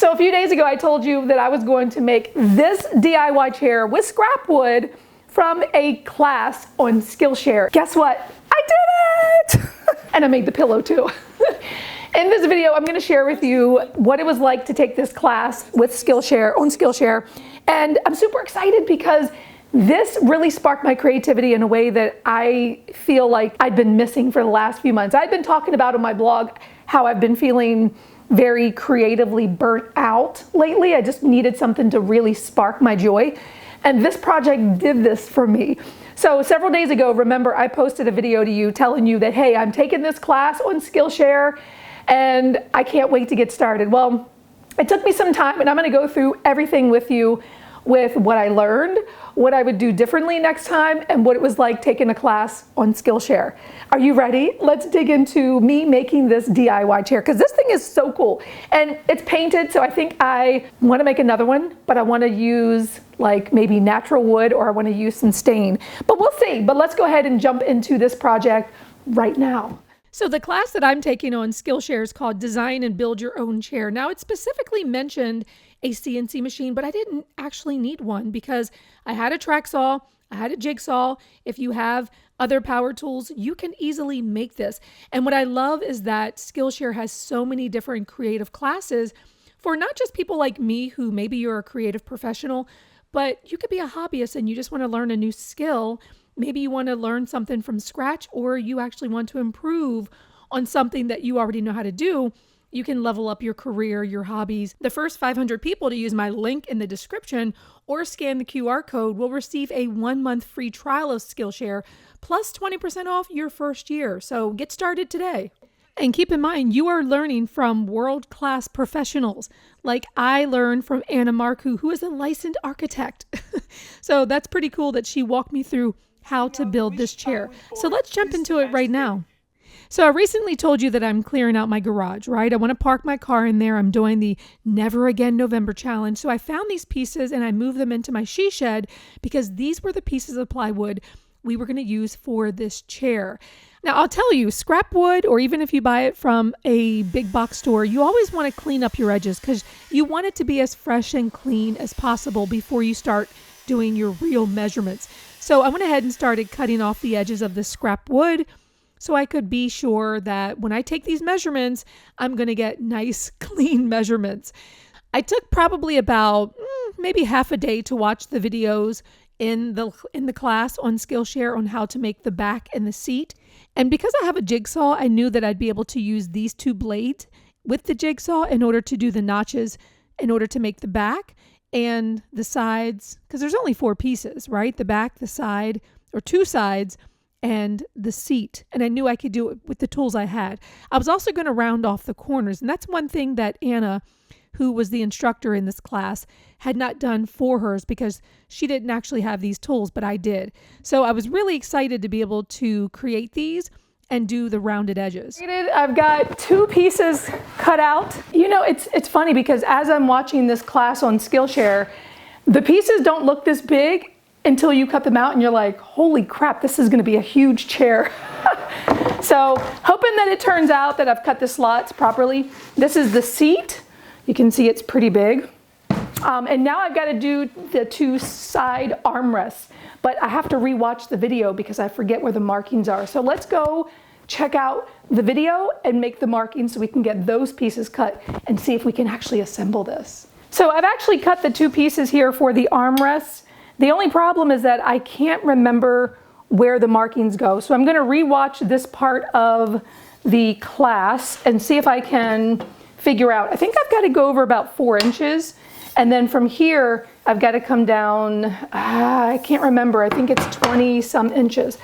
So a few days ago, I told you that I was going to make this DIY chair with scrap wood from a class on Skillshare. Guess what? I did it! And I made the pillow too. In this video, I'm going to share with you what it was like to take this class with Skillshare, on Skillshare. And I'm super excited because this really sparked my creativity in a way that I feel like I'd been missing for the last few months. I'd been talking about on my blog how I've been feeling very creatively burnt out lately. I just needed something to really spark my joy. And this project did this for me. So several days ago, remember, I posted a video to you telling you that, hey, I'm taking this class on Skillshare and I can't wait to get started. Well, it took me some time, and I'm going to go through everything with you, with what I learned, what I would do differently next time, and what it was like taking a class on Skillshare. Are you ready? Let's dig into me making this DIY chair, because this thing is so cool. And it's painted, so I think I want to make another one, but I want to use like maybe natural wood, or I want to use some stain. But we'll see. But let's go ahead and jump into this project right now. So the class that I'm taking on Skillshare is called Design and Build Your Own Chair. Now, it specifically mentioned a CNC machine, but I didn't actually need one because I had a track saw, I had a jigsaw. If you have other power tools, you can easily make this. And what I love is that Skillshare has so many different creative classes for not just people like me who maybe you're a creative professional, but you could be a hobbyist and you just want to learn a new skill. Maybe you want to learn something from scratch, or you actually want to improve on something that you already know how to do. You can level up your career, your hobbies. The first 500 people to use my link in the description or scan the QR code will receive a 1-month free trial of Skillshare plus 20% off your first year. So get started today. And keep in mind, you are learning from world-class professionals. Like I learned from Anna Marku, who is a licensed architect. So that's pretty cool that she walked me through how to build this chair. So let's jump into it right now. So I recently told you that I'm clearing out my garage, right? I want to park my car in there. I'm doing the Never Again November challenge. So I found these pieces and I moved them into my she shed because these were the pieces of plywood we were going to use for this chair. Now, I'll tell you, scrap wood, or even if you buy it from a big box store, you always want to clean up your edges because you want it to be as fresh and clean as possible before you start doing your real measurements. So I went ahead and started cutting off the edges of the scrap wood so I could be sure that when I take these measurements, I'm going to get nice, clean measurements. I took probably about maybe half a day to watch the videos in the class on Skillshare on how to make the back and the seat. And because I have a jigsaw, I knew that I'd be able to use these two blades with the jigsaw in order to do the notches, in order to make the back and the sides, because there's only 4 pieces, right? The back, the side, or 2 sides, and the seat. And I knew I could do it with the tools I had. I was also going to round off the corners. And that's one thing that Anna, who was the instructor in this class, had not done for hers because she didn't actually have these tools, but I did. So I was really excited to be able to create these and do the rounded edges. I've got 2 pieces cut out. You know, it's funny because as I'm watching this class on Skillshare, the pieces don't look this big until you cut them out and you're like, holy crap, this is gonna be a huge chair. So hoping that it turns out that I've cut the slots properly. This is the seat. You can see it's pretty big. And now I've got to do the 2 side armrests, but I have to rewatch the video because I forget where the markings are. So let's go check out the video and make the markings so we can get those pieces cut and see if we can actually assemble this. So I've actually cut the 2 pieces here for the armrests. The only problem is that I can't remember where the markings go. So I'm going to rewatch this part of the class and see if I can figure out. I think I've got to go over about 4 inches. And then from here, I've got to come down, I can't remember, I think it's 20 some inches.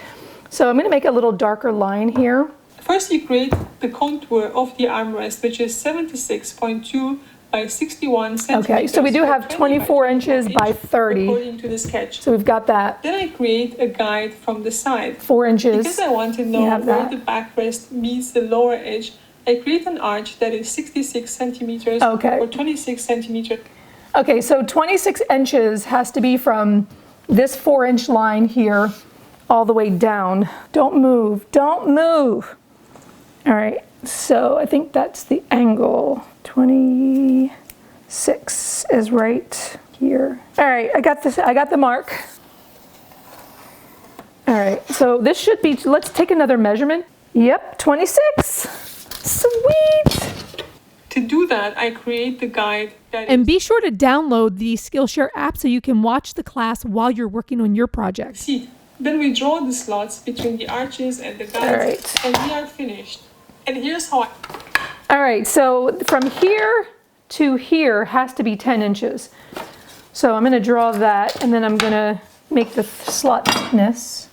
So I'm going to make a little darker line here. First, you create the contour of the armrest, which is 76.2 by 61 centimeters. Okay, so we do have 24 inches by 30. According to the sketch. So we've got that. Then I create a guide from the side. 4 inches. Because I want to know where the backrest meets the lower edge, I create an arch that is 66 centimeters or 26 centimeters. Okay, so 26 inches has to be from this 4-inch line here all the way down. Don't move, don't move. All right, so I think that's the angle, 20, 6 is right here. All right, I got this, I got the mark. All right, so this should be, let's take another measurement. Yep, 26. Sweet. To do that, I create the guide. And be sure to download the Skillshare app so you can watch the class while you're working on your project. See, then we draw the slots between the arches and the guides, and we are finished. And here's how All right, so from here to here has to be 10 inches. So I'm gonna draw that, and then I'm gonna make the slot thickness.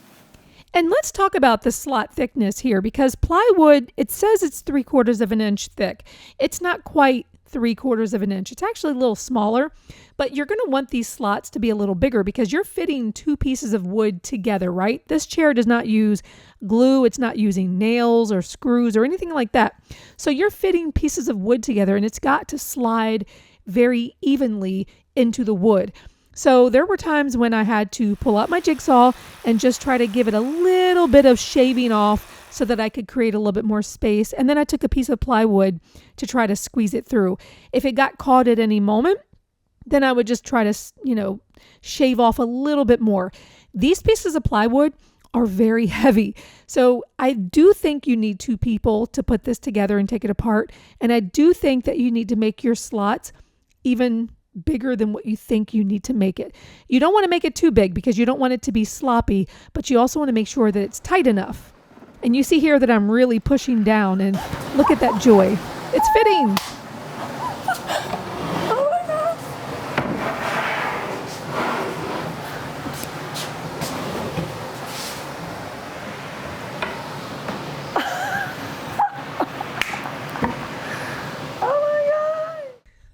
And let's talk about the slot thickness here, because plywood, it says it's 3/4 of an inch thick. It's not quite 3/4 of an inch. It's actually a little smaller, but you're going to want these slots to be a little bigger because you're fitting 2 pieces of wood together, right? This chair does not use glue. It's not using nails or screws or anything like that. So you're fitting pieces of wood together, and it's got to slide very evenly into the wood. So there were times when I had to pull out my jigsaw and just try to give it a little bit of shaving off so that I could create a little bit more space. And then I took a piece of plywood to try to squeeze it through. If it got caught at any moment, then I would just try to, shave off a little bit more. These pieces of plywood are very heavy. So I do think you need 2 people to put this together and take it apart. And I do think that you need to make your slots even bigger than what you think you need to make it. You don't want to make it too big because you don't want it to be sloppy, but you also want to make sure that it's tight enough. And you see here that I'm really pushing down, and look at that joy. It's fitting. Oh my God.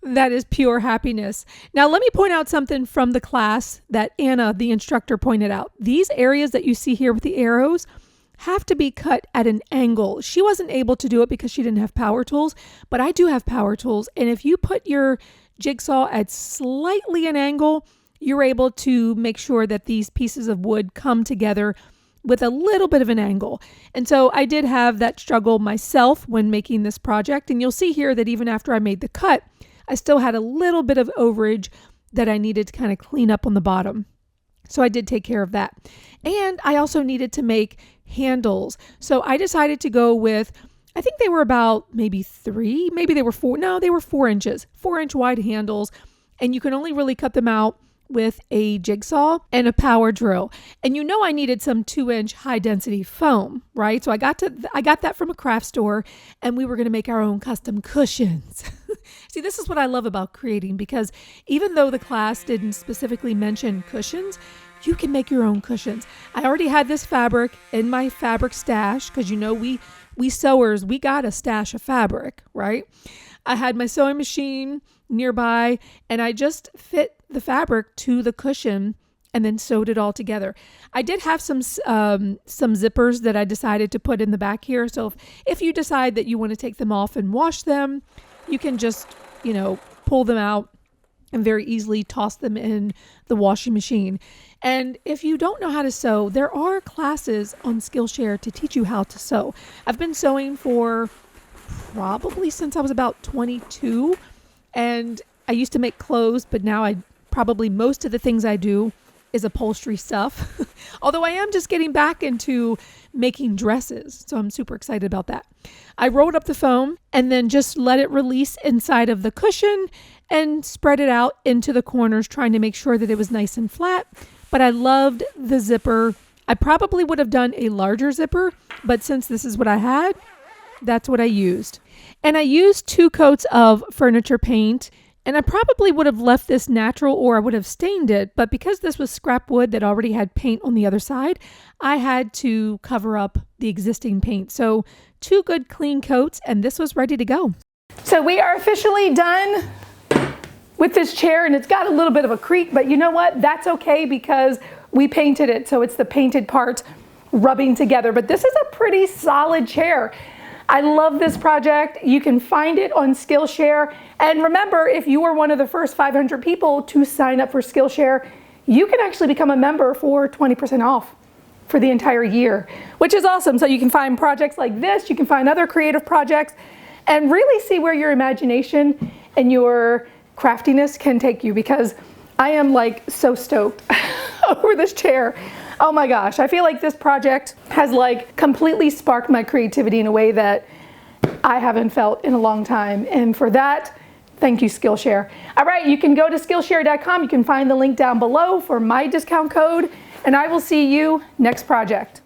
That is pure happiness. Now, let me point out something from the class that Anna, the instructor, pointed out. These areas that you see here with the arrows have to be cut at an angle. She wasn't able to do it because she didn't have power tools, but I do have power tools. And if you put your jigsaw at slightly an angle, you're able to make sure that these pieces of wood come together with a little bit of an angle. And so I did have that struggle myself when making this project. And you'll see here that even after I made the cut, I still had a little bit of overage that I needed to kind of clean up on the bottom. So I did take care of that. And I also needed to make handles. So I decided to go with, I think they were about maybe 3, maybe they were 4. No, they were 4 inches, 4-inch wide handles. And you can only really cut them out with a jigsaw and a power drill. And I needed some 2-inch high density foam, right? So I got that from a craft store, and we were going to make our own custom cushions. See, this is what I love about creating, because even though the class didn't specifically mention cushions, you can make your own cushions. I already had this fabric in my fabric stash because we sewers, we got a stash of fabric, right? I had my sewing machine nearby, and I just fit the fabric to the cushion and then sewed it all together. I did have some zippers that I decided to put in the back here. So if you decide that you want to take them off and wash them, you can just, pull them out and very easily toss them in the washing machine. And if you don't know how to sew, there are classes on Skillshare to teach you how to sew. I've been sewing for probably since I was about 22, and I used to make clothes, but now most of the things I do is upholstery stuff. Although I am just getting back into making dresses. So I'm super excited about that. I rolled up the foam and then just let it release inside of the cushion and spread it out into the corners, trying to make sure that it was nice and flat. But I loved the zipper. I probably would have done a larger zipper, but since this is what I had, that's what I used. And I used 2 coats of furniture paint. And I probably would have left this natural, or I would have stained it. But because this was scrap wood that already had paint on the other side, I had to cover up the existing paint. So 2 good clean coats, and this was ready to go. So we are officially done with this chair, and it's got a little bit of a creak, but you know what? That's okay because we painted it. So it's the painted part rubbing together. But this is a pretty solid chair. I love this project. You can find it on Skillshare. And remember, if you are one of the first 500 people to sign up for Skillshare, you can actually become a member for 20% off for the entire year, which is awesome. So you can find projects like this, you can find other creative projects, and really see where your imagination and your craftiness can take you, because I am like so stoked over this chair. Oh my gosh, I feel like this project has like completely sparked my creativity in a way that I haven't felt in a long time. And for that, thank you, Skillshare. All right, you can go to Skillshare.com. You can find the link down below for my discount code, and I will see you next project.